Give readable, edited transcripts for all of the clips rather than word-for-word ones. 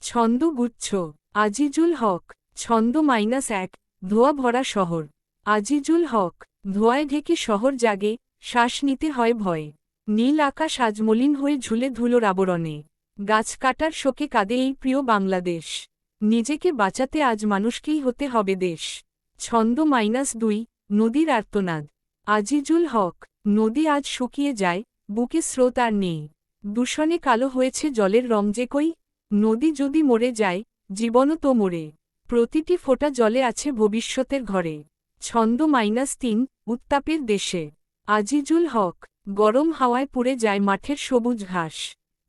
ছন্দগুচ্ছ। আজিজুল হক। ছন্দ -1। ধোঁয়া ভরা শহর। আজিজুল হক। ধোঁয়ায় ঢেকে শহর জাগে, শ্বাস নিতে হয় ভয়। নীল আকাশ আজ মলিন হয়ে ঝুলে ধুলোর আবরণে। গাছ কাটার শোকে কাঁদে এই প্রিয় বাংলাদেশ। নিজেকে বাঁচাতে আজ মানুষকেই হতে হবে দেশ। ছন্দ -2। নদীর আর্তনাদ। আজিজুল হক। নদী আজ শুকিয়ে যায়, বুকে স্রোত আর নেই। দূষণে কালো হয়েছে জলের রং যে কই। নদী যদি মরে যায়, জীবনও তো মরে। প্রতিটি ফোঁটা জলে আছে ভবিষ্যতের ঘরে। ছন্দ -3। উত্তাপের দেশে। আজিজুল হক। গরম হাওয়ায় পুড়ে যায় মাঠের সবুজ ঘাস।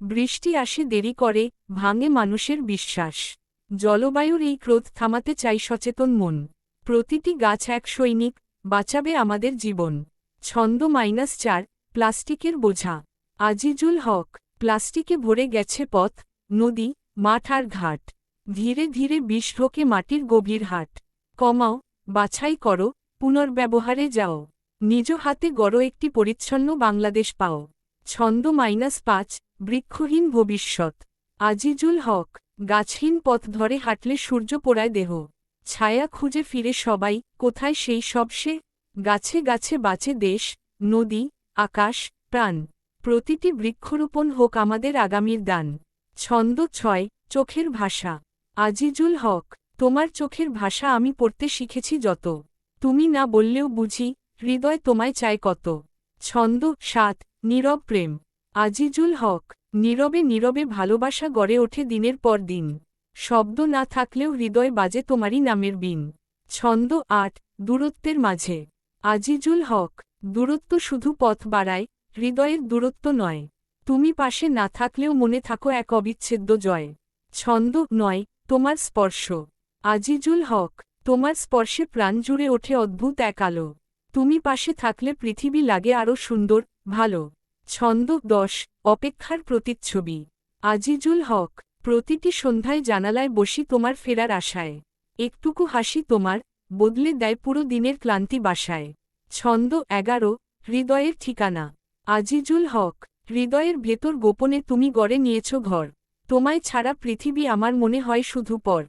বৃষ্টি আসে দেরি করে, ভাঙে মানুষের বিশ্বাস। জলবায়ুর এই ক্রোধ থামাতে চাই সচেতন মন। প্রতিটি গাছ এক সৈনিক, বাঁচাবে আমাদের জীবন। ছন্দ -4। প্লাস্টিকের বোঝা। আজিজুল হক। প্লাস্টিকে ভরে গেছে পথ, নদী, মাঠ আর ঘাট। ধীরে ধীরে বিষ ঢোকে মাটির গভীর হাট। কমাও, বাছাই করো, পুনর্ব্যবহারে যাও। নিজ হাতে গড়ো একটি পরিচ্ছন্ন বাংলাদেশ পাও। ছন্দ -5। বৃক্ষহীন ভবিষ্যৎ। আজিজুল হক। গাছহীন পথ ধরে হাঁটলে সূর্য পোড়ায় দেহ। ছায়া খুঁজে ফিরে সবাই, কোথায় সেই সব সে? গাছে গাছে বাঁচে দেশ, নদী, আকাশ, প্রাণ। প্রতিটি বৃক্ষরোপণ হোক আমাদের আগামীর দান। ছন্দ 6। চোখের ভাষা। আজিজুল হক। তোমার চোখের ভাষা আমি পড়তে শিখেছি যত। তুমি না বললেও বুঝি, হৃদয় তোমায় চায় কত। ছন্দ 7। নীরব প্রেম। আজিজুল হক। নীরবে নীরবে ভালোবাসা গড়ে ওঠে দিনের পর দিন। শব্দ না থাকলেও হৃদয় বাজে তোমারই নামের বিন। ছন্দ 8। দূরত্বের মাঝে। আজিজুল হক। দূরত্ব শুধু পথ বাড়ায়, হৃদয়ের দূরত্ব নয়। তুমি পাশে না থাকলেও মনে থাকো এক অবিচ্ছেদ্য জয়। ছন্দ 9। তোমার স্পর্শ। আজিজুল হক। তোমার স্পর্শে প্রাণ জুড়ে ওঠে অদ্ভুত এক আলো। তুমি পাশে থাকলে পৃথিবী লাগে আরও সুন্দর, ভালো। ছন্দ 10। অপেক্ষার প্রতিচ্ছবি। আজিজুল হক। প্রতিটি সন্ধ্যায় জানালায় বসি তোমার ফেরার আশায়। একটুকু হাসি তোমার, বদলে দেয় পুরো দিনের ক্লান্তি বাসায়। ছন্দ 11। হৃদয়ের ঠিকানা। আজিজুল হক। হৃদয়ের ভেতর গোপনে তুমি গড়ে নিয়েছ ঘর। তোমায় ছাড়া পৃথিবী আমার মনে হয় শুধু পর।